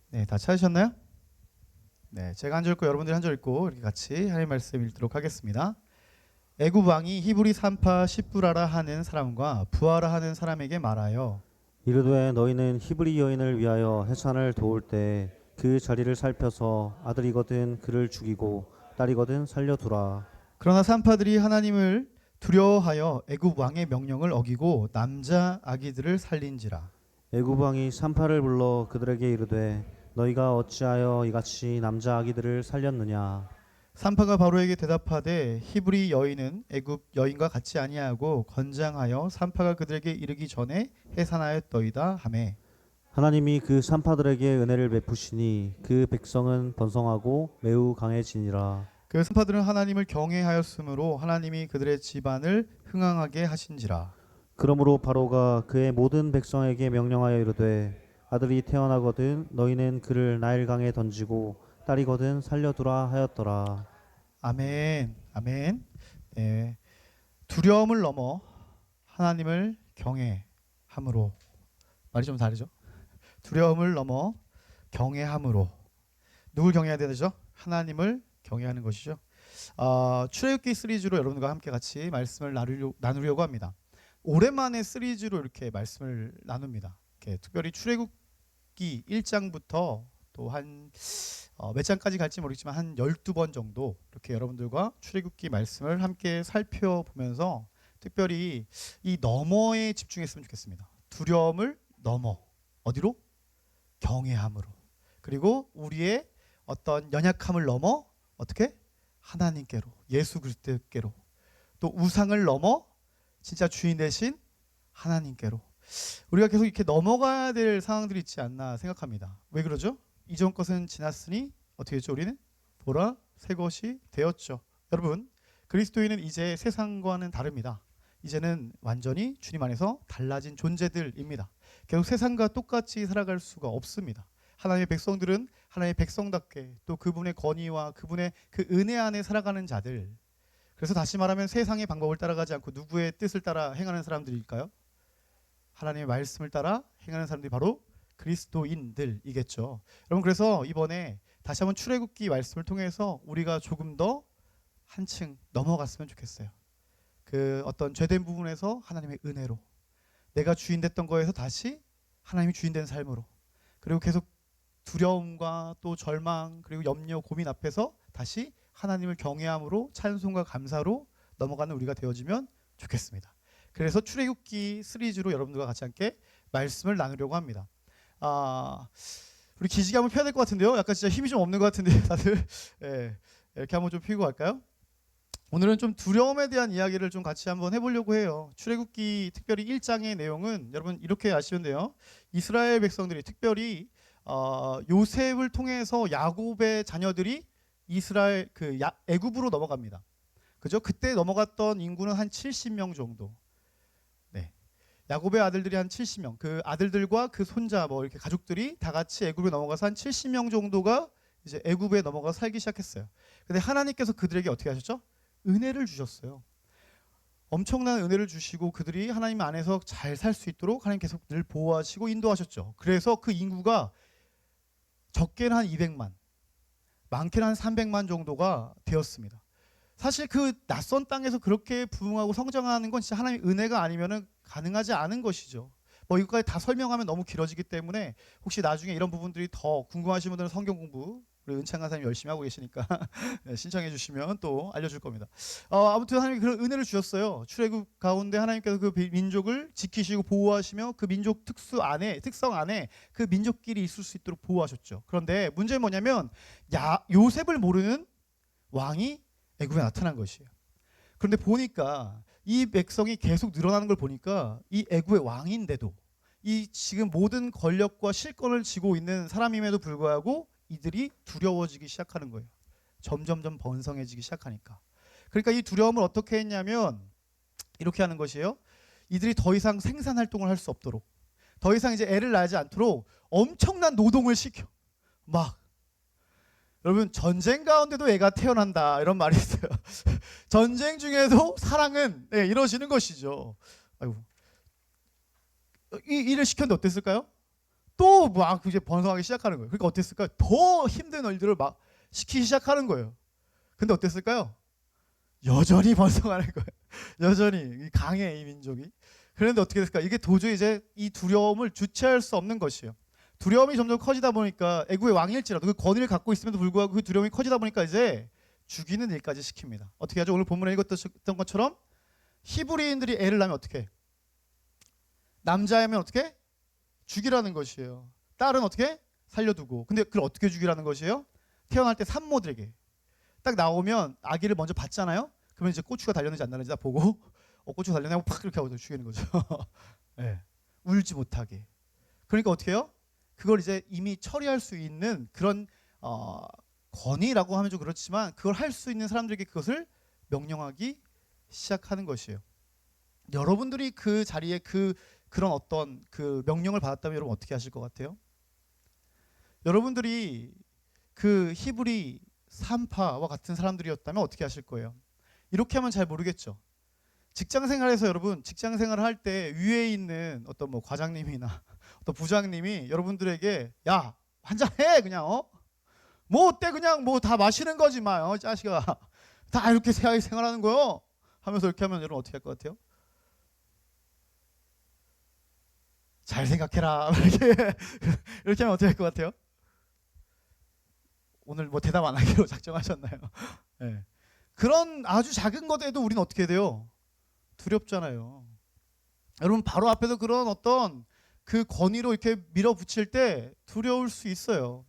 네, 다 찾으셨나요? 네, 제가 한 절 읽고 여러분들이 한 절 읽고 이렇게 같이 하나님 말씀 읽도록 하겠습니다. 애굽 왕이 히브리 산파 시브라라 하는 사람과 부하라 하는 사람에게 말하여 이르되 너희는 히브리 여인을 위하여 해산을 도울 때 그 자리를 살펴서 아들이거든 그를 죽이고 딸이거든 살려두라. 그러나 산파들이 하나님을 두려워하여 애굽 왕의 명령을 어기고 남자 아기들을 살린지라. 애굽 왕이 산파를 불러 그들에게 이르되 너희가 어찌하여 이같이 남자 아기들을 살렸느냐. 산파가 바로에게 대답하되 히브리 여인은 애굽 여인과 같이 아니하고 건장하여 산파가 그들에게 이르기 전에 해산하였더이다 하매 하나님이 그 산파들에게 은혜를 베푸시니 그 백성은 번성하고 매우 강해지니라. 그 산파들은 하나님을 경외하였으므로 하나님이 그들의 집안을 흥황하게 하신지라. 그러므로 바로가 그의 모든 백성에게 명령하여 이르되 아들이 태어나거든 너희는 그를 나일강에 던지고 딸이거든 살려두라 하였더라. 아멘. 아멘. 네. 두려움을 넘어 하나님을 경외함으로 말이 좀 다르죠? 두려움을 넘어 경외함으로 누굴 경외해야 되죠? 하나님을 경외하는 것이죠. 출애굽기 시리즈로 여러분과 함께 같이 말씀을 나누려고 합니다. 오랜만에 시리즈로 이렇게 말씀을 나눕니다. 이렇게 특별히 출애굽기 1장부터 또 한 몇 장까지 갈지 모르겠지만 한 12번 정도 이렇게 여러분들과 출애굽기 말씀을 함께 살펴보면서 특별히 이 너머에 집중했으면 좋겠습니다. 두려움을 넘어 어디로? 경외함으로. 그리고 우리의 어떤 연약함을 넘어 어떻게? 하나님께로, 예수 그리스도께로. 또 우상을 넘어 진짜 주인 되신 하나님께로. 우리가 계속 이렇게 넘어가야 될 상황들이 있지 않나 생각합니다. 왜 그러죠? 이전 것은 지났으니 어떻게 했죠? 우리는 보라 새 것이 되었죠. 여러분, 그리스도인은 이제 세상과는 다릅니다. 이제는 완전히 주님 안에서 달라진 존재들입니다. 계속 세상과 똑같이 살아갈 수가 없습니다. 하나님의 백성들은 하나님의 백성답게 또 그분의 권위와 그분의 그 은혜 안에 살아가는 자들. 그래서 다시 말하면 세상의 방법을 따라가지 않고 누구의 뜻을 따라 행하는 사람들일까요? 하나님의 말씀을 따라 행하는 사람들이 바로 그리스도인들이겠죠. 여러분, 그래서 이번에 다시 한번 출애굽기 말씀을 통해서 우리가 조금 더 한층 넘어갔으면 좋겠어요. 그 어떤 죄된 부분에서 하나님의 은혜로, 내가 주인 됐던 거에서 다시 하나님이 주인 된 삶으로, 그리고 계속 두려움과 또 절망 그리고 염려 고민 앞에서 다시 하나님을 경외함으로 찬송과 감사로 넘어가는 우리가 되어지면 좋겠습니다. 그래서 출애굽기 시리즈로 여러분들과 같이 함께 말씀을 나누려고 합니다. 우리 기지개 한번 펴야 될 것 같은데요. 약간 진짜 힘이 좀 없는 것 같은데 다들 이렇게 한번 좀 피고 갈까요? 오늘은 좀 두려움에 대한 이야기를 좀 같이 한번 해보려고 해요. 출애굽기 특별히 1장의 내용은 여러분 이렇게 아시면 돼요. 이스라엘 백성들이 특별히 요셉을 통해서 야곱의 자녀들이 이스라엘 애굽으로 넘어갑니다. 그죠? 그때 넘어갔던 인구는 한 70명 정도. 네. 야곱의 아들들이 한 70명. 그 아들들과 그 손자 뭐 이렇게 가족들이 다 같이 애굽에 넘어가서 한 70명 정도가 이제 애굽에 넘어가 살기 시작했어요. 근데 하나님께서 그들에게 어떻게 하셨죠? 은혜를 주셨어요. 엄청난 은혜를 주시고 그들이 하나님 안에서 잘 살 수 있도록 하나님 계속 늘 보호하시고 인도하셨죠. 그래서 그 인구가 적게는 한 200만, 많게는 한 300만 정도가 되었습니다. 사실 그 낯선 땅에서 그렇게 부흥하고 성장하는 건 진짜 하나님의 은혜가 아니면 가능하지 않은 것이죠. 뭐 이것까지 다 설명하면 너무 길어지기 때문에 혹시 나중에 이런 부분들이 더 궁금하신 분들은 성경 공부 우리 은창한 사람이 열심히 하고 계시니까 신청해 주시면 또 알려줄 겁니다. 아무튼 하나님이 그런 은혜를 주셨어요. 출애굽 가운데 하나님께서 그 민족을 지키시고 보호하시며 그 민족 특성 안에 그 민족끼리 있을 수 있도록 보호하셨죠. 그런데 문제는 뭐냐면 요셉을 모르는 왕이 애굽에 나타난 것이에요. 그런데 보니까 이 백성이 계속 늘어나는 걸 보니까 이 애굽의 왕인데도 이 지금 모든 권력과 실권을 쥐고 있는 사람임에도 불구하고 이들이 두려워지기 시작하는 거예요. 점점점 번성해지기 시작하니까. 그러니까 이 두려움을 어떻게 했냐면 이렇게 하는 것이에요. 이들이 더 이상 생산 활동을 할 수 없도록, 더 이상 이제 애를 낳지 않도록 엄청난 노동을 시켜. 막 여러분, 전쟁 가운데도 애가 태어난다 이런 말이 있어요. 전쟁 중에도 사랑은 이루어지는 것이죠. 아이고. 이 일을 시켰는데 어땠을까요? 또 막 이제 번성하기 시작하는 거예요. 그러니까 어땠을까요? 더 힘든 일들을 막 시키기 시작하는 거예요. 근데 어땠을까요? 여전히 번성하는 거예요. 여전히 강해 이 민족이. 그런데 어떻게 됐을까? 이게 도저히 이제 이 두려움을 주체할 수 없는 것이에요. 두려움이 점점 커지다 보니까 애국의 왕일지라도 그 권위를 갖고 있음에도 불구하고 그 두려움이 커지다 보니까 이제 죽이는 일까지 시킵니다. 어떻게 하죠? 오늘 본문에 읽었던 것처럼 히브리인들이 애를 낳으면 어떻게 해? 남자이면 어떻게 해? 죽이라는 것이에요. 딸은 어떻게 해? 살려두고. 근데 그걸 어떻게 죽이라는 것이에요? 태어날 때 산모들에게 딱 나오면 아기를 먼저 봤잖아요. 그러면 이제 고추가 달렸는지 안 달렸는지 다 보고 고추가 달렸네 하고 팍 이렇게 하고 죽이는 거죠. 네. 울지 못하게. 그러니까 어떻게 해요? 그걸 이제 이미 처리할 수 있는 그런 권위라고 하면 좀 그렇지만 그걸 할 수 있는 사람들에게 그것을 명령하기 시작하는 것이에요. 여러분들이 그 자리에 그런 어떤 그 명령을 받았다면 여러분 어떻게 하실 것 같아요? 여러분들이 그 히브리 산파와 같은 사람들이었다면 어떻게 하실 거예요? 이렇게 하면 잘 모르겠죠. 직장 생활에서 여러분 직장 생활을 할 때 위에 있는 어떤 뭐 과장님이나 어떤 부장님이 여러분들에게 야 한잔해 그냥 뭐 어때 그냥 뭐 다 마시는 거지 마 자식아 다 이렇게 생활하는 거요 하면서 이렇게 하면 여러분 어떻게 할 것 같아요? 잘 생각해라 이렇게 하면 어떻게 할 것 같아요? 오늘 뭐 대답 안 하기로 작정하셨나요? 네. 그런 아주 작은 것에도 우리는 어떻게 돼요? 두렵잖아요. 여러분 바로 앞에서 그런 어떤 그 권위로 이렇게 밀어붙일 때 두려울 수 있어요.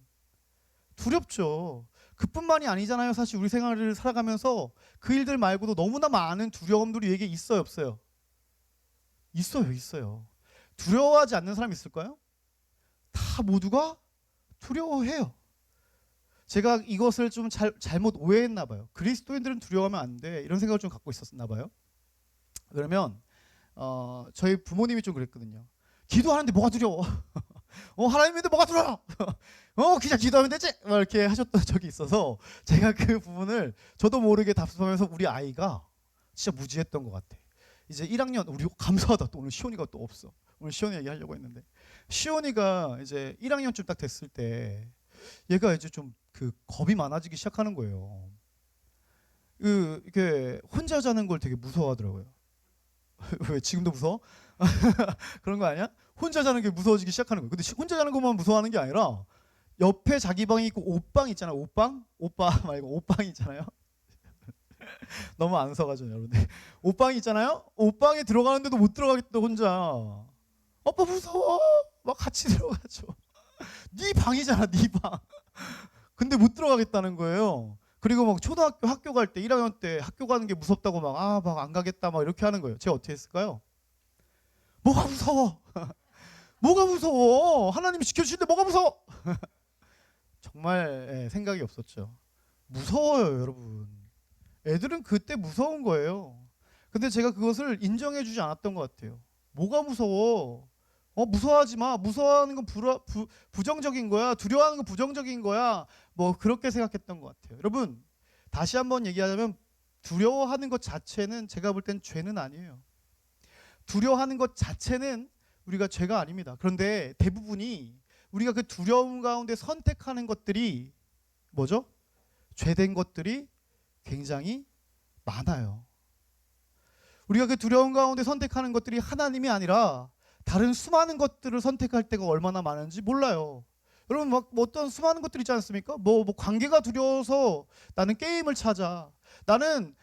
두렵죠. 그뿐만이 아니잖아요. 사실 우리 생활을 살아가면서 그 일들 말고도 너무나 많은 두려움들이 우리에게 있어요, 없어요? 있어요, 있어요. 두려워하지 않는 사람 있을까요? 다 모두가 두려워해요. 제가 이것을 좀 잘못 오해했나 봐요. 그리스도인들은 두려워하면 안 돼. 이런 생각을 좀 갖고 있었나 봐요. 그러면 저희 부모님이 좀 그랬거든요. 기도하는데 뭐가 두려워? 하나님 믿는데 뭐가 두려워? 그냥 기도하면 되지? 막 이렇게 하셨던 적이 있어서 제가 그 부분을 저도 모르게 답습하면서 우리 아이가 진짜 무지했던 것 같아. 이제 1학년 우리 감사하다 또 오늘 시온이가 또 없어. 오늘 시온이 얘기하려고 했는데 시온이가 이제 1학년쯤 딱 됐을 때 얘가 이제 좀 그 겁이 많아지기 시작하는 거예요. 이렇게 혼자 자는 걸 되게 무서워하더라고요. 왜 지금도 무서워? 그런 거 아니야? 혼자 자는 게 무서워지기 시작하는 거예요. 근데 혼자 자는 것만 무서워하는 게 아니라 옆에 자기 방이 있고 옷방 있잖아요. 옷방? 오빠 말고 옷방 있잖아요. 너무 안 웃어가지고 여러분들. 옷방 있잖아요. 옷방에 들어가는데도 못 들어가겠다 혼자. 오빠 무서워. 막 같이 들어가죠. 네 방이잖아, 네 방. 근데 못 들어가겠다는 거예요. 그리고 막 초등학교 학교 갈 때 1학년 때 학교 가는 게 무섭다고 막 안 가겠다 막 이렇게 하는 거예요. 제가 어떻게 했을까요? 뭐가 무서워? 뭐가 무서워? 하나님이 지켜주시는데 뭐가 무서워? 정말 생각이 없었죠. 무서워요, 여러분. 애들은 그때 무서운 거예요. 근데 제가 그것을 인정해주지 않았던 것 같아요. 뭐가 무서워? 무서워하지 마. 무서워하는 건 부정적인 거야. 두려워하는 건 부정적인 거야. 뭐 그렇게 생각했던 것 같아요. 여러분 다시 한번 얘기하자면 두려워하는 것 자체는 제가 볼 땐 죄는 아니에요. 두려워하는 것 자체는 우리가 죄가 아닙니다. 그런데 대부분이 우리가 그 두려움 가운데 선택하는 것들이 뭐죠? 죄된 것들이 굉장히 많아요. 우리가 그 두려움 가운데 선택하는 것들이 하나님이 아니라 다른 수많은 것들을 선택할 때가 얼마나 많은지 몰라요. 여러분 뭐 어떤 수많은 것들 있지 않습니까? 뭐 관계가 두려워서 나는 게임을 찾아. 나는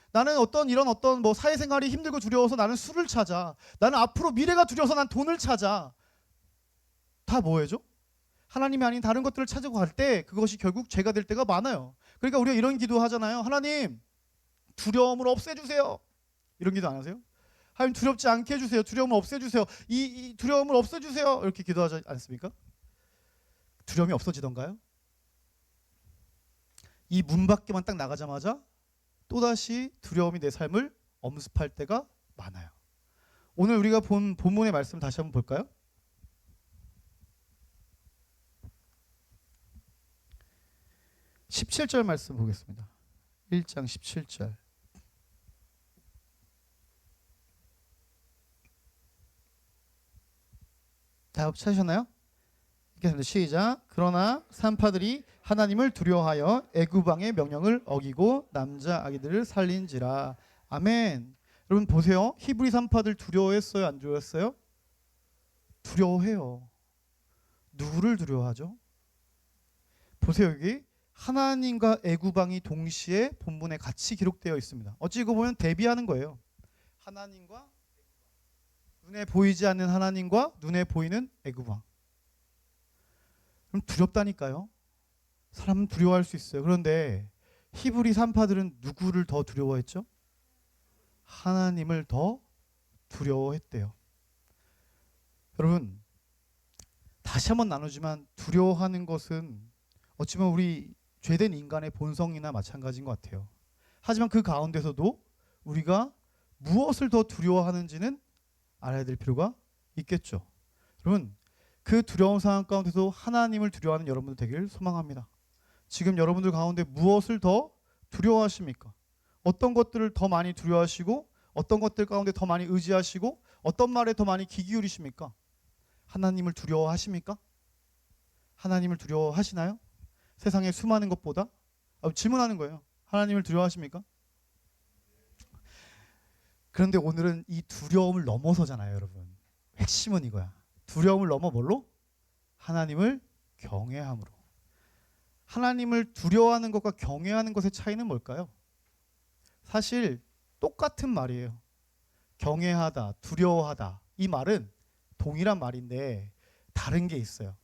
이런 어떤 뭐 사회생활이 힘들고 두려워서 나는 술을 찾아. 나는 앞으로 미래가 두려워서 난 돈을 찾아. 다 뭐예요? 하나님이 아닌 다른 것들을 찾으고 갈 때 그것이 결국 죄가 될 때가 많아요. 그러니까 우리가 이런 기도 하잖아요. 하나님 두려움을 없애주세요. 이런 기도 안 하세요? 하나님 두렵지 않게 해주세요. 두려움을 없애주세요. 이 두려움을 없애주세요. 이렇게 기도하지 않습니까? 두려움이 없어지던가요? 이 문 밖에만 딱 나가자마자 또다시 두려움이 내 삶을 엄습할 때가 많아요. 오늘 우리가 본 본문의 말씀 다시 한번 볼까요? 17절 말씀 보겠습니다. 1장 17절. 다 찾으셨나요? 읽겠습니다. 시작. 그러나 산파들이 하나님을 두려워하여 애굽 왕의 명령을 어기고 남자 아기들을 살린지라. 아멘. 여러분 보세요. 히브리 산파들 두려워했어요? 안 두려워했어요? 두려워해요. 누구를 두려워하죠? 보세요. 여기 하나님과 애굽 왕이 동시에 본문에 같이 기록되어 있습니다. 어찌 이거 보면 대비하는 거예요. 하나님과 눈에 보이지 않는 하나님과 눈에 보이는 애굽 왕. 그럼 두렵다니까요. 사람은 두려워할 수 있어요. 그런데 히브리 산파들은 누구를 더 두려워했죠? 하나님을 더 두려워했대요. 여러분 다시 한번 나누지만 두려워하는 것은 어찌 보면 우리 죄된 인간의 본성이나 마찬가지인 것 같아요. 하지만 그 가운데서도 우리가 무엇을 더 두려워하는지는 알아야 될 필요가 있겠죠. 여러분 그 두려운 상황 가운데서 하나님을 두려워하는 여러분들 되길 소망합니다. 지금 여러분들 가운데 무엇을 더 두려워하십니까? 어떤 것들을 더 많이 두려워하시고 어떤 것들 가운데 더 많이 의지하시고 어떤 말에 더 많이 귀 기울이십니까? 하나님을 두려워하십니까? 하나님을 두려워하시나요? 세상의 수많은 것보다? 질문하는 거예요. 하나님을 두려워하십니까? 그런데 오늘은 이 두려움을 넘어서잖아요, 여러분. 핵심은 이거야. 두려움을 넘어 뭘로? 하나님을 경외함으로. 하나님을 두려워하는 것과 경외하는 것의 차이는 뭘까요? 사실 똑같은 말이에요. 경외하다, 두려워하다. 이 말은 동일한 말인데 다른 게 있어요.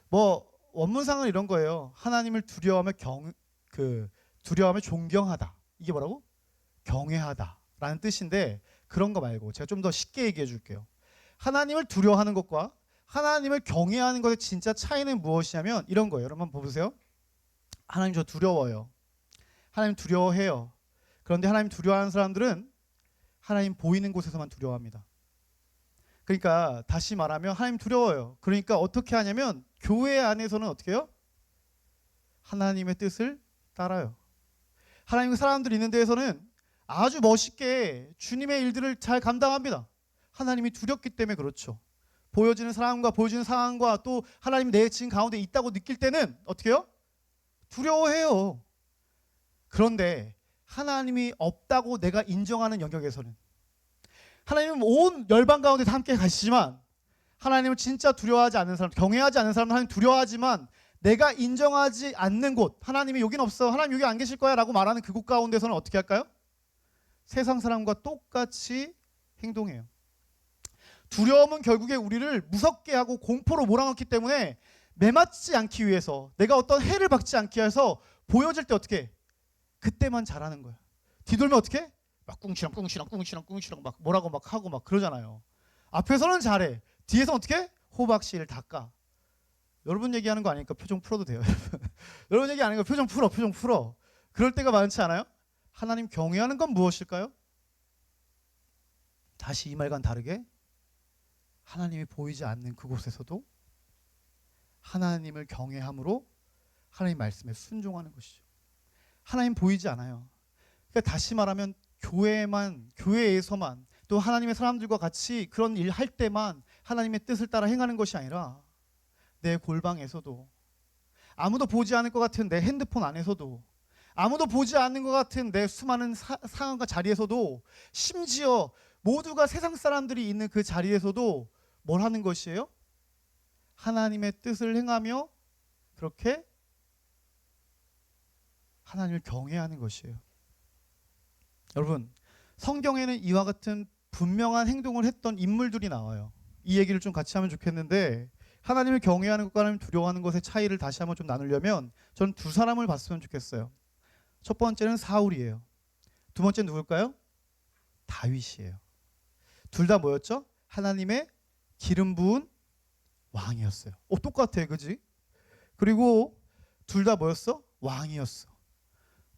뭐 원문상은 이런 거예요. 하나님을 두려워하며 두려워하며 존경하다. 이게 뭐라고? 경외하다라는 뜻인데 그런 거 말고 제가 좀 더 쉽게 얘기해 줄게요. 하나님을 두려워하는 것과 하나님을 경외하는 것의 진짜 차이는 무엇이냐면 이런 거예요. 여러분 한번 보세요. 하나님 저 두려워요. 하나님 두려워해요. 그런데 하나님 두려워하는 사람들은 하나님 보이는 곳에서만 두려워합니다. 그러니까 다시 말하면 하나님 두려워요. 그러니까 어떻게 하냐면 교회 안에서는 어떻게 해요? 하나님의 뜻을 따라요. 하나님의 사람들이 있는 데에서는 아주 멋있게 주님의 일들을 잘 감당합니다. 하나님이 두렵기 때문에 그렇죠. 보여지는 사람과 보여지는 상황과 또 하나님이 내 지금 가운데 있다고 느낄 때는 어떻게 해요? 두려워해요. 그런데 하나님이 없다고 내가 인정하는 영역에서는 하나님은 온 열방 가운데 함께 가시지만 하나님을 진짜 두려워하지 않는 사람, 경외하지 않는 사람은 하나님 두려워하지만 내가 인정하지 않는 곳, 하나님이 여긴 없어, 하나님 여기 안 계실 거야 라고 말하는 그곳 가운데서는 어떻게 할까요? 세상 사람과 똑같이 행동해요. 두려움은 결국에 우리를 무섭게 하고 공포로 몰아넣기 때문에 매맞지 않기 위해서 내가 어떤 해를 받지 않기 위해서 보여질 때 어떻게 해? 그때만 잘하는 거야. 뒤돌면 어떻게 해? 막 꿍시렁 막 뭐라고 막 하고 막 그러잖아요. 앞에서는 잘해. 뒤에서 어떻게 해? 호박씨를 닦아. 여러분 얘기하는 거 아니니까 표정 풀어도 돼요. 여러분 얘기 아니니까 표정 풀어. 그럴 때가 많지 않아요? 하나님 경외하는 건 무엇일까요? 다시 이 말과는 다르게 하나님이 보이지 않는 그곳에서도 하나님을 경외함으로 하나님 말씀에 순종하는 것이죠. 하나님 보이지 않아요. 그러니까 다시 말하면 교회에서만 또 하나님의 사람들과 같이 그런 일 할 때만 하나님의 뜻을 따라 행하는 것이 아니라 내 골방에서도 아무도 보지 않을 것 같은 내 핸드폰 안에서도 아무도 보지 않는 것 같은 내 수많은 상황과 자리에서도 심지어 모두가 세상 사람들이 있는 그 자리에서도 뭘 하는 것이에요? 하나님의 뜻을 행하며 그렇게 하나님을 경외하는 것이에요. 여러분 성경에는 이와 같은 분명한 행동을 했던 인물들이 나와요. 이 얘기를 좀 같이 하면 좋겠는데 하나님을 경외하는 것과 하나님을 두려워하는 것의 차이를 다시 한번 좀 나누려면 저는 두 사람을 봤으면 좋겠어요. 첫 번째는 사울이에요. 두 번째는 누굴까요? 다윗이에요. 둘 다 뭐였죠? 하나님의 기름 부은 왕이었어요. 똑같아, 그지? 그리고 둘 다 뭐였어? 왕이었어.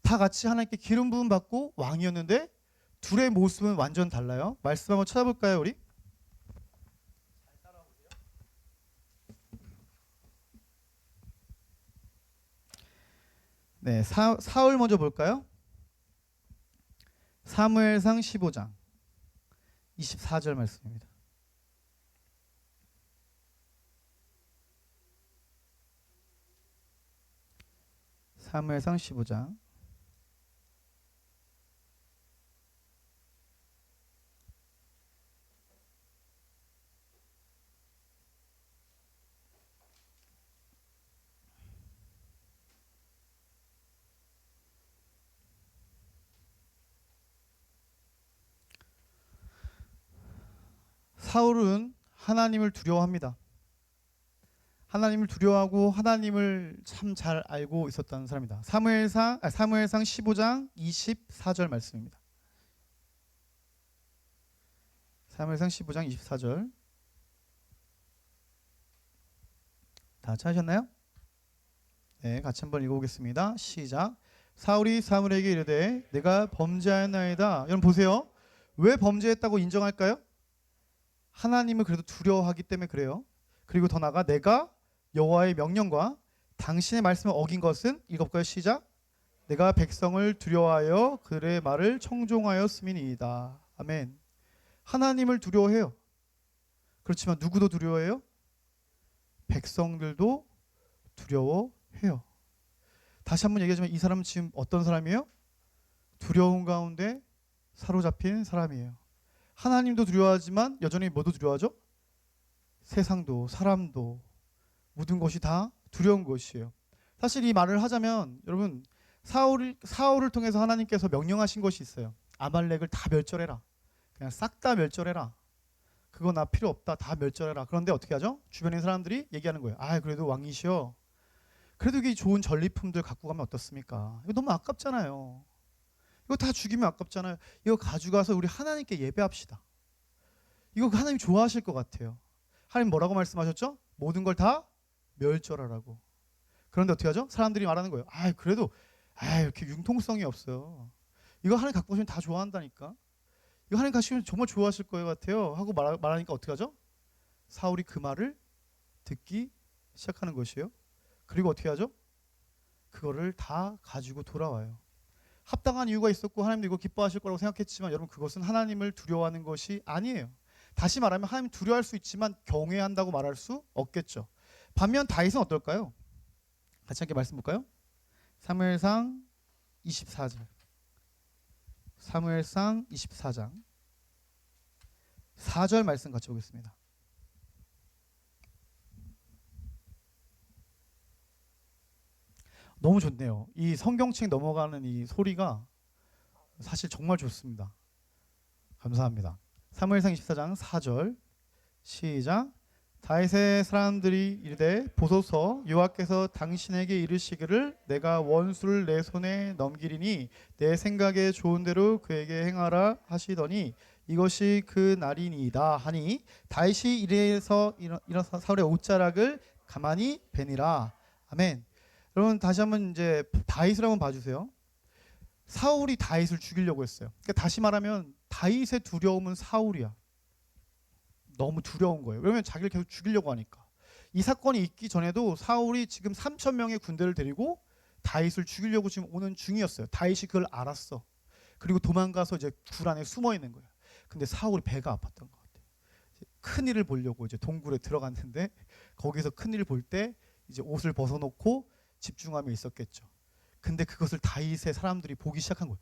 다 같이 하나님께 기름 부음 받고 왕이었는데 둘의 모습은 완전 달라요. 말씀 한번 찾아볼까요, 우리? 네, 사울 먼저 볼까요? 사무엘상 15장 24절 말씀입니다. 사무엘상 15장 사울은 하나님을 두려워합니다. 하나님을 두려워하고 하나님을 참 잘 알고 있었다는 사람이다. 사무엘상 15장 24절 말씀입니다. 사무엘상 15장 24절 다 찾으셨나요? 네, 같이 한번 읽어보겠습니다. 시작. 사울이 사무엘에게 이르되 내가 범죄하였나이다. 여러분 보세요. 왜 범죄했다고 인정할까요? 하나님을 그래도 두려워하기 때문에 그래요. 그리고 더 나아가 내가 여호와의 명령과 당신의 말씀을 어긴 것은 읽어볼까요? 시작. 내가 백성을 두려워하여 그들의 말을 청종하였음이니이다. 아멘. 하나님을 두려워해요. 그렇지만 누구도 두려워해요? 백성들도 두려워해요. 다시 한번 얘기하지만 이 사람은 지금 어떤 사람이에요? 두려움 가운데 사로잡힌 사람이에요. 하나님도 두려워하지만 여전히 뭐도 두려워하죠? 세상도 사람도 모든 것이 다 두려운 것이에요. 사실 이 말을 하자면 여러분 사울을 통해서 하나님께서 명령하신 것이 있어요. 아말렉을 다 멸절해라. 그냥 싹 다 멸절해라. 그거 나 필요 없다. 다 멸절해라. 그런데 어떻게 하죠? 주변의 사람들이 얘기하는 거예요. 아 그래도 왕이시여. 그래도 이게 좋은 전리품들 갖고 가면 어떻습니까? 이거 너무 아깝잖아요. 이거 다 죽이면 아깝잖아요. 이거 가져가서 우리 하나님께 예배합시다. 이거 하나님 좋아하실 것 같아요. 하나님 뭐라고 말씀하셨죠? 모든 걸 다 멸절하라고. 그런데 어떻게 하죠? 사람들이 말하는 거예요. 아 그래도 이렇게 융통성이 없어요. 이거 하나님 갖고 오시면 다 좋아한다니까. 이거 하나님 가시면 정말 좋아하실 거예요 같아요. 하고 말하니까 어떻게 하죠? 사울이 그 말을 듣기 시작하는 것이에요. 그리고 어떻게 하죠? 그거를 다 가지고 돌아와요. 합당한 이유가 있었고 하나님도 이거 기뻐하실 거라고 생각했지만 여러분 그것은 하나님을 두려워하는 것이 아니에요. 다시 말하면 하나님 두려워할 수 있지만 경외한다고 말할 수 없겠죠. 반면 다윗은 어떨까요? 같이 함께 말씀 볼까요? 사무엘상 24절 사무엘상 24장 4절 말씀 같이 보겠습니다. 너무 좋네요. 이 성경책 넘어가는 이 소리가 사실 정말 좋습니다. 감사합니다. 사무엘상 24장 4절 시작. 다윗의 사람들이 이르되 보소서 여호와께서 당신에게 이르시기를 내가 원수를 내 손에 넘기리니 내 생각에 좋은 대로 그에게 행하라 하시더니 이것이 그 날이니이다 하니 다윗이 일어서 사울의 옷자락을 가만히 베니라. 아멘. 여러분 다시 한번 이제 다윗을 한번 봐주세요. 사울이 다윗을 죽이려고 했어요. 그러니까 다시 말하면 다윗의 두려움은 사울이야. 너무 두려운 거예요. 왜냐면 자기를 계속 죽이려고 하니까. 이 사건이 있기 전에도 사울이 지금 3,000명의 군대를 데리고 다윗을 죽이려고 지금 오는 중이었어요. 다윗이 그걸 알았어. 그리고 도망가서 이제 굴 안에 숨어 있는 거예요. 근데 사울이 배가 아팠던 것 같아요. 큰 일을 보려고 이제 동굴에 들어갔는데 거기서 큰 일을 볼 때 이제 옷을 벗어놓고 집중함이 있었겠죠. 근데 그것을 다윗의 사람들이 보기 시작한 거예요.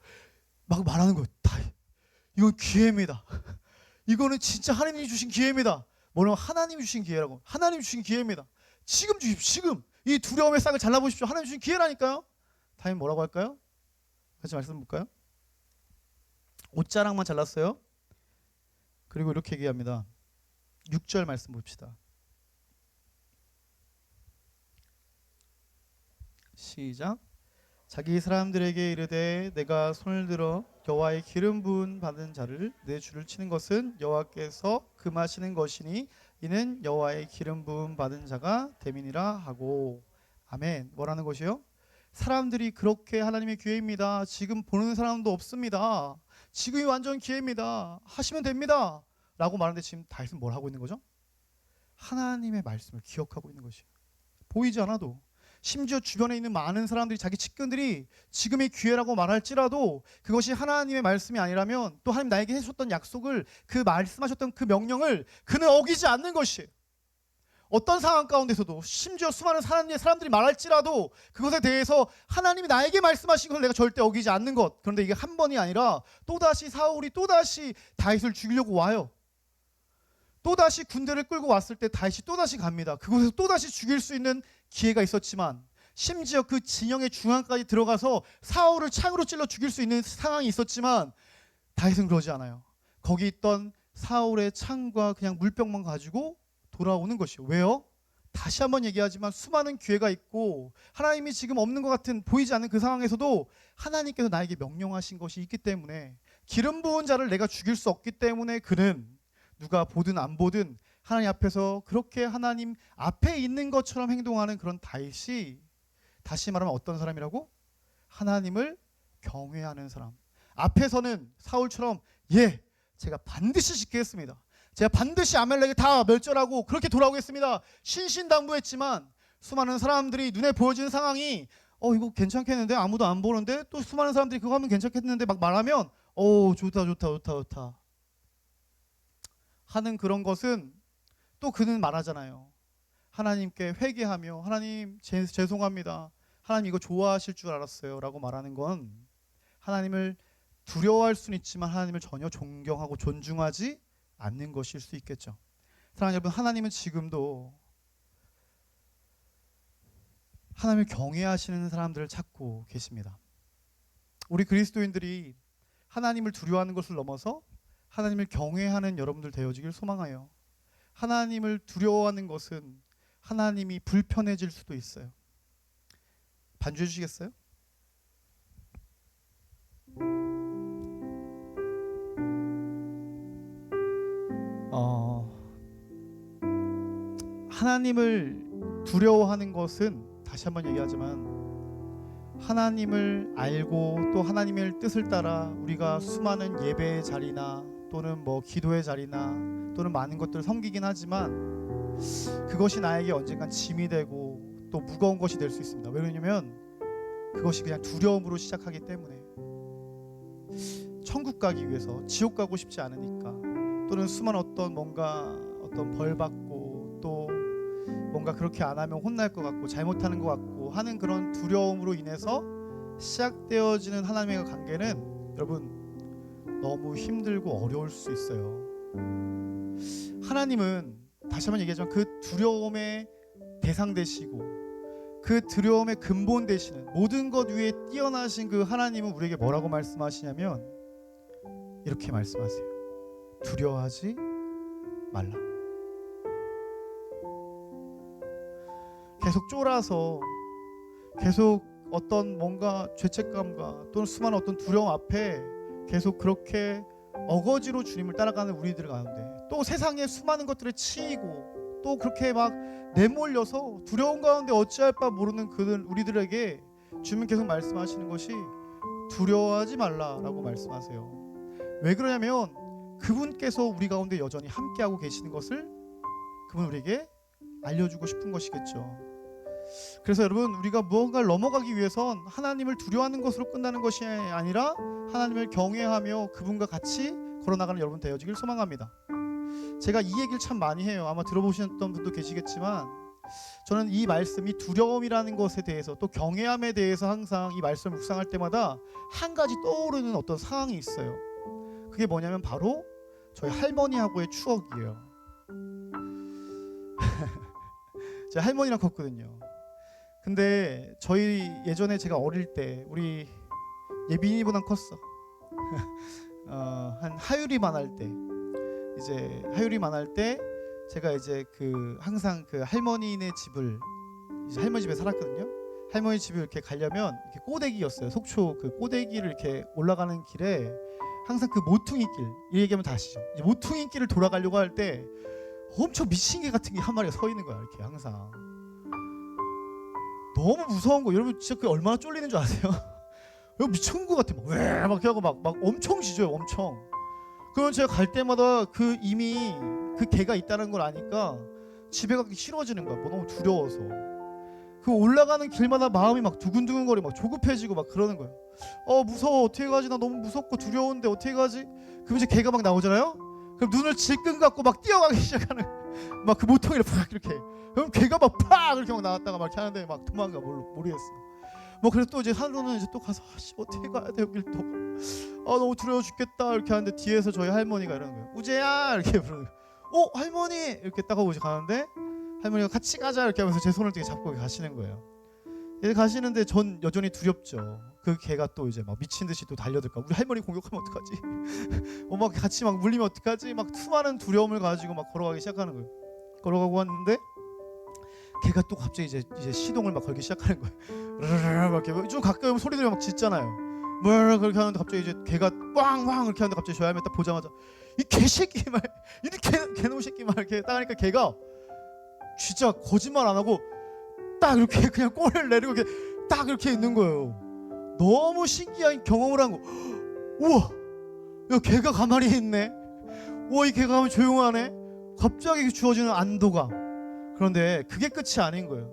막 말하는 거예요. 다윗, 이건 기회입니다. 이거는 진짜 하나님이 주신 기회입니다. 뭐냐면 하나님이 주신 기회라고. 하나님이 주신 기회입니다. 지금 주십시오. 지금 이 두려움의 싹을 잘라보십시오. 하나님이 주신 기회라니까요. 다윗 뭐라고 할까요? 같이 말씀 볼까요? 옷자락만 잘랐어요. 그리고 이렇게 얘기합니다. 6절 말씀 봅시다. 시작. 자기 사람들에게 이르되 내가 손을 들어 여호와의 기름 부은 받은 자를 내 줄을 치는 것은 여호와께서 금하시는 것이니 이는 여호와의 기름 부은 받은 자가 됨이니라 하고. 아멘. 뭐라는 것이요? 사람들이 그렇게 하나님의 기회입니다. 지금 보는 사람도 없습니다. 지금이 완전 기회입니다. 하시면 됩니다. 라고 말하는데 지금 다윗은 뭘 하고 있는 거죠? 하나님의 말씀을 기억하고 있는 것이에요. 보이지 않아도. 심지어 주변에 있는 많은 사람들이 자기 측근들이 지금의 기회라고 말할지라도 그것이 하나님의 말씀이 아니라면 또 하나님 나에게 해주셨던 약속을 그 말씀하셨던 그 명령을 그는 어기지 않는 것이에요. 어떤 상황 가운데서도 심지어 수많은 사람들이 말할지라도 그것에 대해서 하나님이 나에게 말씀하신 것을 내가 절대 어기지 않는 것. 그런데 이게 한 번이 아니라 또다시 사울이 또다시 다윗을 죽이려고 와요. 또다시 군대를 끌고 왔을 때 다윗이 또다시 갑니다. 그곳에서 또다시 죽일 수 있는 기회가 있었지만 심지어 그 진영의 중앙까지 들어가서 사울을 창으로 찔러 죽일 수 있는 상황이 있었지만 다윗은 그러지 않아요. 거기 있던 사울의 창과 그냥 물병만 가지고 돌아오는 것이요. 왜요? 다시 한번 얘기하지만 수많은 기회가 있고 하나님이 지금 없는 것 같은 보이지 않는 그 상황에서도 하나님께서 나에게 명령하신 것이 있기 때문에 기름 부은 자를 내가 죽일 수 없기 때문에 그는 누가 보든 안 보든 하나님 앞에서 그렇게 하나님 앞에 있는 것처럼 행동하는 그런 다윗이 다시 말하면 어떤 사람이라고? 하나님을 경외하는 사람. 앞에서는 사울처럼 제가 반드시 지키겠습니다. 제가 반드시 아말렉을 다 멸절하고 그렇게 돌아오겠습니다. 신신당부했지만 수많은 사람들이 눈에 보여지는 상황이 이거 괜찮겠는데 아무도 안 보는데 또 수많은 사람들이 그거 하면 괜찮겠는데 막 말하면 좋다 하는 그런 것은 또 그는 말하잖아요. 하나님께 회개하며 하나님 죄송합니다. 하나님 이거 좋아하실 줄 알았어요 라고 말하는 건 하나님을 두려워할 수는 있지만 하나님을 전혀 존경하고 존중하지 않는 것일 수 있겠죠. 사랑하는 여러분, 하나님은 지금도 하나님을 경외하시는 사람들을 찾고 계십니다. 우리 그리스도인들이 하나님을 두려워하는 것을 넘어서 하나님을 경외하는 여러분들 되어지길 소망하여 하나님을 두려워하는 것은 하나님이 불편해질 수도 있어요. 반주해 주시겠어요? 하나님을 두려워하는 것은 다시 한번 얘기하지만 하나님을 알고 또 하나님의 뜻을 따라 우리가 수많은 예배의 자리나 또는 뭐 기도의 자리나 또는 많은 것들을 섬기긴 하지만 그것이 나에게 언젠간 짐이 되고 또 무거운 것이 될 수 있습니다. 왜냐면 그것이 그냥 두려움으로 시작하기 때문에 천국 가기 위해서 지옥 가고 싶지 않으니까 또는 수많은 어떤 벌 받고 또 뭔가 그렇게 안 하면 혼날 것 같고 잘못하는 것 같고 하는 그런 두려움으로 인해서 시작되어지는 하나님과 관계는 여러분 너무 힘들고 어려울 수 있어요. 하나님은 다시 한번 얘기하지만 그 두려움의 대상 되시고 그 두려움의 근본 되시는 모든 것 위에 뛰어나신 그 하나님은 우리에게 뭐라고 말씀하시냐면 이렇게 말씀하세요. 두려워하지 말라. 계속 쫄아서 계속 어떤 뭔가 죄책감과 또는 수많은 어떤 두려움 앞에 계속 그렇게 어거지로 주님을 따라가는 우리들 가운데 또 세상의 수많은 것들에 치이고 또 그렇게 막 내몰려서 두려움 가운데 어찌할 바 모르는 우리들에게 주님 계속 말씀하시는 것이 두려워하지 말라라고 말씀하세요. 왜 그러냐면 그분께서 우리 가운데 여전히 함께하고 계시는 것을 그분 우리에게 알려주고 싶은 것이겠죠. 그래서 여러분 우리가 무언가를 넘어가기 위해선 하나님을 두려워하는 것으로 끝나는 것이 아니라 하나님을 경외하며 그분과 같이 걸어나가는 여러분 되어지길 소망합니다. 제가 이 얘기를 참 많이 해요. 아마 들어보셨던 분도 계시겠지만 저는 이 말씀, 이 두려움이라는 것에 대해서 또 경외함에 대해서 항상 이 말씀을 묵상할 때마다 한 가지 떠오르는 어떤 상황이 있어요. 그게 뭐냐면 바로 저희 할머니하고의 추억이에요. 제가 할머니랑 컸거든요. 근데 저희 예전에 제가 어릴 때 우리 예빈이보단 컸어. 한 하율이만 할 때 제가 이제 그 항상 그 할머니네 집을 이제 할머니 집에 살았거든요. 할머니 집을 이렇게 가려면 이렇게 꼬대기였어요. 속초 그 꼬대기를 이렇게 올라가는 길에 항상 그 모퉁이 길, 이 얘기하면 다 아시죠? 이제 모퉁이 길을 돌아가려고 할 때 엄청 미친 개 같은 게 한 마리가 서 있는 거야. 이렇게 항상 너무 무서운 거. 여러분 진짜 그게 얼마나 쫄리는 줄 아세요? 여러분 미친 거 같아. 막 왜 막 하고 막 엄청 짖어요. 엄청. 그러면 제가 갈 때마다 그 이미 그 개가 있다는 걸 아니까 집에 가기 싫어지는 거야. 뭐 너무 두려워서. 그 올라가는 길마다 마음이 막 두근두근거리, 막 조급해지고 막 그러는 거예요. 무서워. 어떻게 가지? 나 너무 무섭고 두려운데 어떻게 가지? 그럼 이제 개가 막 나오잖아요. 그럼 눈을 질끈 감고 막 뛰어가기 시작하는 막 그 모퉁이를 팍 이렇게. 그럼 걔가 막 팍 이렇게 막 나왔다가 막 이렇게 하는데 막 도망가 모르겠어. 뭐 그래서 또 이제 하루는 이제 또 가서 어떻게 가야 돼 여길 또 너무 두려워 죽겠다 이렇게 하는데 뒤에서 저희 할머니가 이러는 거예요. 우재야 이렇게 부르는 거예요. 할머니 이렇게 딱 하고 이제 가는데 할머니가 같이 가자 이렇게 하면서 제 손을 되게 잡고 가시는 거예요. 이제 가시는데 전 여전히 두렵죠. 그 개가 또 이제 막 미친 듯이 또 달려들까. 우리 할머니 공격하면 어떡하지? 막 같이 막 물리면 어떡하지? 막 수많은 두려움을 가지고 막 걸어가기 시작하는 거예요. 걸어가고 왔는데 걔가 또 갑자기 이제 시동을 막 걸기 시작하는 거예요. 막 이렇게 좀 가까이 오면 소리 들으면 막 짖잖아요. 뭐 그렇게 하는데 갑자기 이제 걔가 왕왕 이렇게 하는데 갑자기 저희 할머니 딱 보자마자 이 개새끼 말 이렇게 개놈 새끼 말 이렇게 딱 하니까 걔가 진짜 거짓말 안 하고 딱 이렇게 그냥 꼬리를 내리고 이렇게 딱 이렇게 있는 거예요. 너무 신기한 경험을 한 거. 우와, 야 걔가 가만히 있네. 우와 이 걔가 가면 조용하네. 갑자기 주어지는 안도감. 그런데 그게 끝이 아닌 거예요.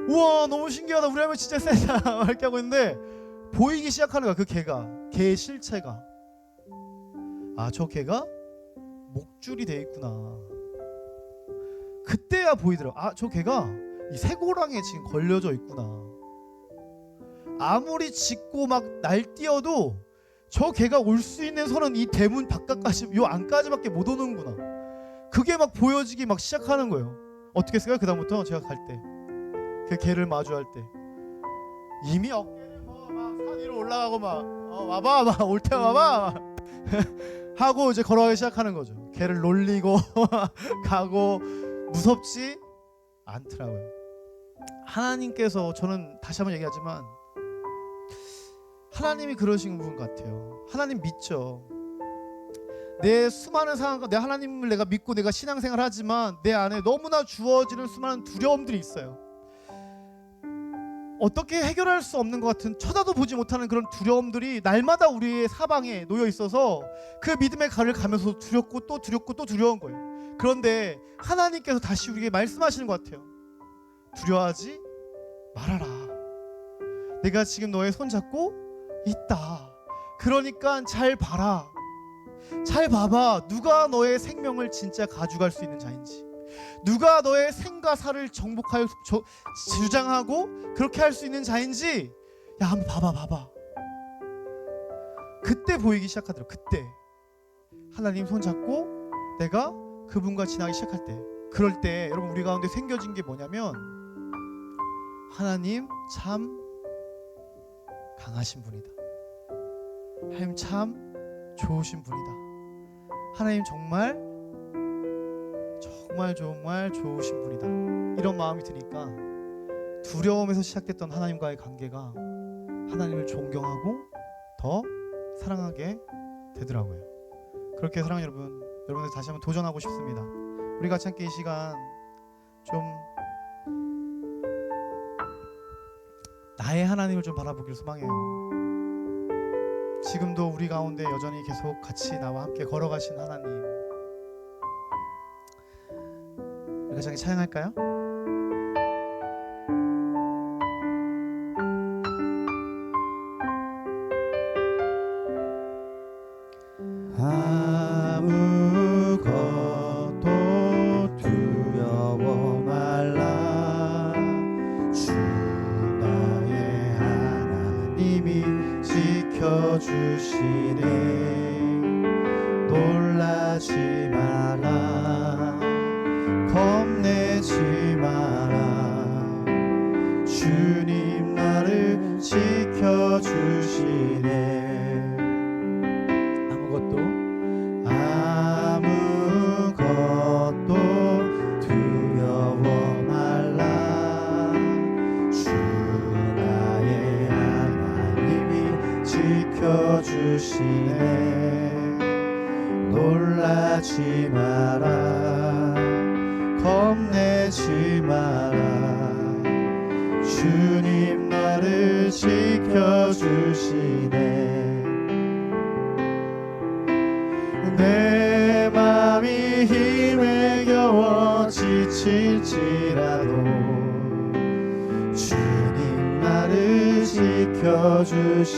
우와 너무 신기하다. 우리 할머니 진짜 세다. 이렇게 하고 있는데 보이기 시작하는 거야. 그 걔의 실체가. 저 걔가 목줄이 돼 있구나. 그때야 보이더라고. 저 걔가 이 쇠고랑에 지금 걸려져 있구나. 아무리 짖고 막 날뛰어도 저 걔가 올 수 있는 선은 이 대문 바깥까지 요 안까지밖에 못 오는구나. 그게 막 보여지기 막 시작하는 거예요. 어떻게 했을까요? 그 다음부터 제가 갈 때 그 걔를 마주할 때 이미 어깨를 막 산 위로 올라가고 막 와봐 막 올 때 와봐 하고 이제 걸어가기 시작하는 거죠. 걔를 놀리고 가고 무섭지 않더라고요. 하나님께서 저는 다시 한번 얘기하지만 하나님이 그러신 분 같아요. 하나님 믿죠. 내 수많은 상황과 내 하나님을 내가 믿고 내가 신앙생활 하지만 내 안에 너무나 주어지는 수많은 두려움들이 있어요. 어떻게 해결할 수 없는 것 같은 쳐다도 보지 못하는 그런 두려움들이 날마다 우리의 사방에 놓여 있어서 그 믿음의 가를 가면서 두렵고 또 두렵고 또 두려운 거예요. 그런데 하나님께서 다시 우리에게 말씀하시는 것 같아요. 두려워하지 말아라. 내가 지금 너의 손 잡고 있다. 그러니까 잘 봐라. 잘 봐봐. 누가 너의 생명을 진짜 가져갈 수 있는 자인지, 누가 너의 생과 사를 정복하여 주장하고 그렇게 할 수 있는 자인지 야 한번 봐봐. 그때 보이기 시작하더라고요. 그때 하나님 손 잡고 내가 그분과 지나기 시작할 때, 그럴 때 여러분 우리 가운데 생겨진 게 뭐냐면 하나님 참 강하신 분이다. 하나님 참 좋으신 분이다. 하나님 정말 좋으신 분이다. 이런 마음이 드니까 두려움에서 시작됐던 하나님과의 관계가 하나님을 존경하고 더 사랑하게 되더라고요. 그렇게 사랑하는 여러분들 다시 한번 도전하고 싶습니다. 우리 같이 함께 이 시간 좀 나의 하나님을 좀 바라보길 소망해요. 지금도 우리 가운데 여전히 계속 같이 나와 함께 걸어가신 하나님, 우리 같이 함께 찬양할까요? 아무것도 두려워 말라. 주 나의 하나님이 지켜주시네. 놀라지 마라. 겁내지 마라. 주님 나를 지켜주시네. 아무것도 두려워 말라. 주 나의 하나님이 지켜주시네. 놀라지 마라. 겁내지 마라. 주님 나를 지켜주시네. 내 맘이 힘에 겨워 지칠지라도 주님 나를 지켜주시네.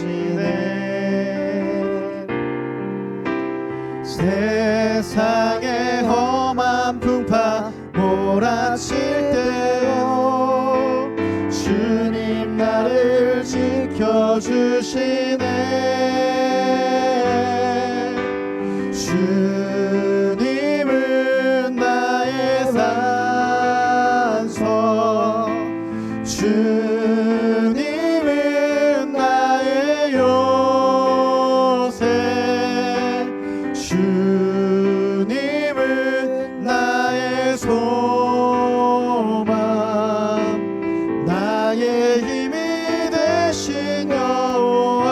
세상의 험한 풍파 몰아칠 때요 주님 나를 지켜주시네. 주님은 나의 산성, 주님은 나의 요새, 주님은 나의 소망, 나의 힘이 되신 여호와.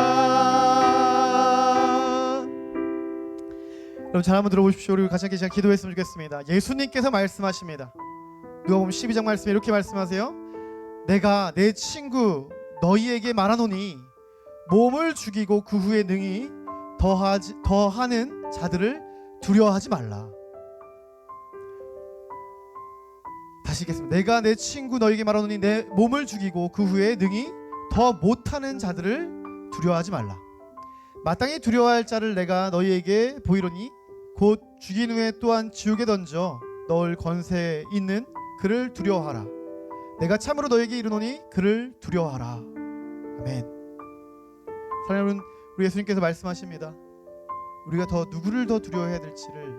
여러분 잘 한번 들어보십시오. 우리 같이 함께 시간 기도했으면 좋겠습니다. 예수님께서 말씀하십니다. 누가복음 12장 말씀에 이렇게 말씀하세요. 내가 내 친구 너희에게 말하노니 몸을 죽이고 그 후에 능히 더하는 자들을 두려워하지 말라. 다시 읽겠습니다. 내가 내 친구 너희에게 말하노니 내 몸을 죽이고 그 후에 능히 더 못하는 자들을 두려워하지 말라. 마땅히 두려워할 자를 내가 너희에게 보이노니 곧 죽인 후에 또한 지옥에 던져 넣을 권세 있는 그를 두려워하라. 내가 참으로 너에게 이르노니 그를 두려워하라. 아멘. 사랑하는 여러분, 우리 예수님께서 말씀하십니다. 우리가 더 누구를 더 두려워해야 될지를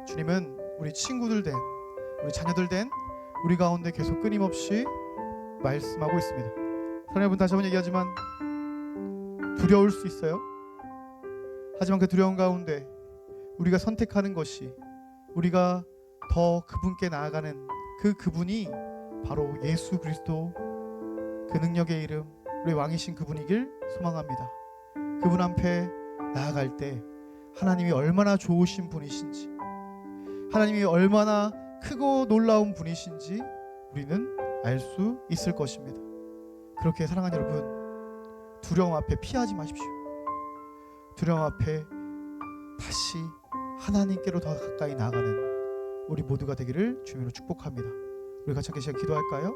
주님은 우리 친구들 된, 우리 자녀들 된 우리 가운데 계속 끊임없이 말씀하고 있습니다. 사랑하는 여러분, 다시 한번 얘기하지만 두려울 수 있어요. 하지만 그 두려움 가운데 우리가 선택하는 것이, 우리가 더 그분께 나아가는 그분이 바로 예수 그리스도, 그 능력의 이름, 우리 왕이신 그분이길 소망합니다. 그분 앞에 나아갈 때 하나님이 얼마나 좋으신 분이신지, 하나님이 얼마나 크고 놀라운 분이신지 우리는 알 수 있을 것입니다. 그렇게 사랑하는 여러분, 두려움 앞에 피하지 마십시오. 두려움 앞에 다시 하나님께로 더 가까이 나아가는 우리 모두가 되기를 주님으로 축복합니다. 우리 같이 함께 시간 기도할까요?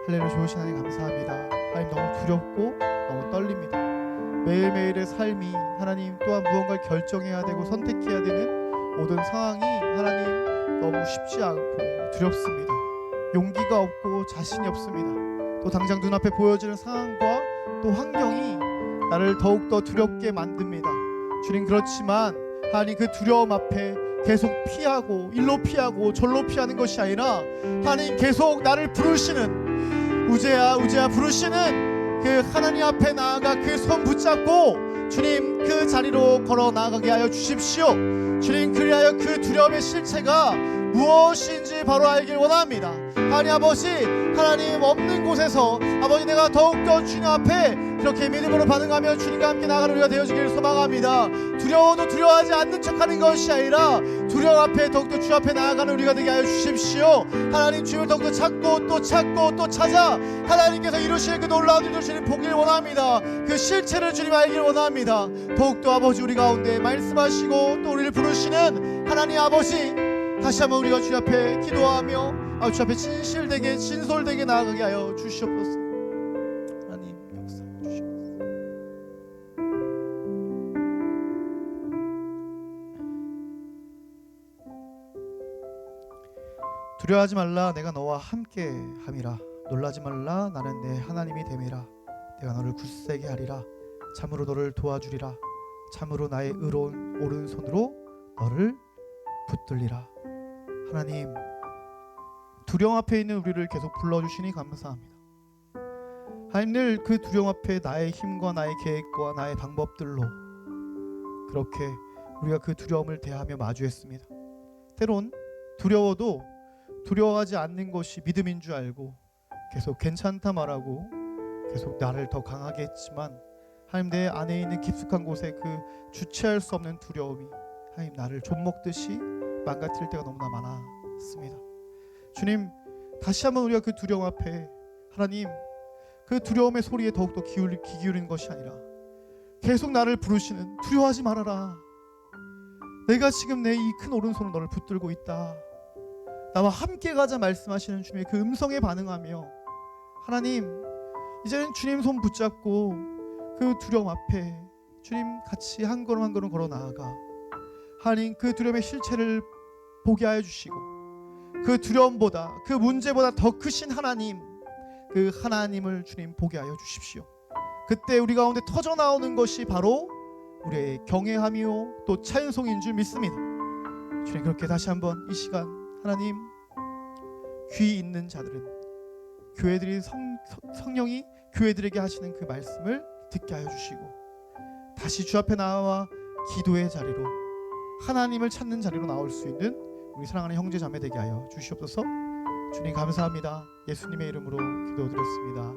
할렐루야. 좋으신 하나님 감사합니다. 하나님 너무 두렵고 너무 떨립니다. 매일매일의 삶이 하나님 또한 무언가를 결정해야 되고 선택해야 되는 모든 상황이 하나님 너무 쉽지 않고 두렵습니다. 용기가 없고 자신이 없습니다. 또 당장 눈앞에 보여지는 상황과 또 환경이 나를 더욱더 두렵게 만듭니다. 주님, 그렇지만 하나님 그 두려움 앞에 계속 피하고 일로 피하고 절로 피하는 것이 아니라 하나님 계속 나를 부르시는, 우제야 우제야 부르시는 그 하나님 앞에 나아가 그 손 붙잡고 주님 그 자리로 걸어 나아가게 하여 주십시오. 주님, 그리하여 그 두려움의 실체가 무엇인지 바로 알길 원합니다. 하나님 아버지, 하나님 없는 곳에서 아버지 내가 더욱더 주님 앞에 그렇게 믿음으로 반응하며 주님과 함께 나가는 우리가 되어지기를 소망합니다. 두려워도 두려워하지 않는 척하는 것이 아니라 두려움 앞에 더욱더 주 앞에 나아가는 우리가 되게 하여 주십시오. 하나님, 주님을 더욱더 찾고 또 찾고 또 찾아 하나님께서 이루시는 그 놀라운 일을 주님 보길 원합니다. 그 실체를 주님 알길 원합니다. 더욱더 아버지 우리 가운데 말씀하시고 또 우리를 부르시는 하나님 아버지, 다시 한번 우리가 주 앞에 기도하며 주 앞에 진실되게 진솔되게 나아가게 하여 주시옵소서. 하나님 역사해 주시옵소서. 두려워하지 말라, 내가 너와 함께 함이라. 놀라지 말라, 나는 내 하나님이 됨이라. 내가 너를 굳세게 하리라. 참으로 너를 도와주리라. 참으로 나의 의로운 오른손으로 너를 붙들리라. 하나님, 두려움 앞에 있는 우리를 계속 불러주시니 감사합니다. 하나님, 늘 그 두려움 앞에 나의 힘과 나의 계획과 나의 방법들로 그렇게 우리가 그 두려움을 대하며 마주했습니다. 때론 두려워도 두려워하지 않는 것이 믿음인 줄 알고 계속 괜찮다 말하고 계속 나를 더 강하게 했지만, 하나님 내 안에 있는 깊숙한 곳에 그 주체할 수 없는 두려움이 하나님 나를 좀먹듯이 망가뜨릴 때가 너무나 많았습니다. 주님, 다시 한번 우리가 그 두려움 앞에 하나님 그 두려움의 소리에 더욱더 귀 기울이는 것이 아니라 계속 나를 부르시는, 두려워하지 말아라, 내가 지금 내 이 큰 오른손으로 너를 붙들고 있다, 나와 함께 가자 말씀하시는 주님의 그 음성에 반응하며 하나님 이제는 주님 손 붙잡고 그 두려움 앞에 주님 같이 한 걸음 한 걸음 걸어 나아가 하나님 그 두려움의 실체를 보게 하여 주시고 그 두려움보다 그 문제보다 더 크신 하나님, 그 하나님을 주님 보게 하여 주십시오. 그때 우리 가운데 터져 나오는 것이 바로 우리의 경외함이요 또 찬송인 줄 믿습니다. 주님, 그렇게 다시 한번 이 시간 하나님 귀 있는 자들은 교회들이 성령이 교회들에게 하시는 그 말씀을 듣게 하여 주시고 다시 주 앞에 나와 기도의 자리로 하나님을 찾는 자리로 나올 수 있는 우리 사랑하는 형제 자매 되게 하여 주시옵소서. 주님 감사합니다. 예수님의 이름으로 기도드렸습니다.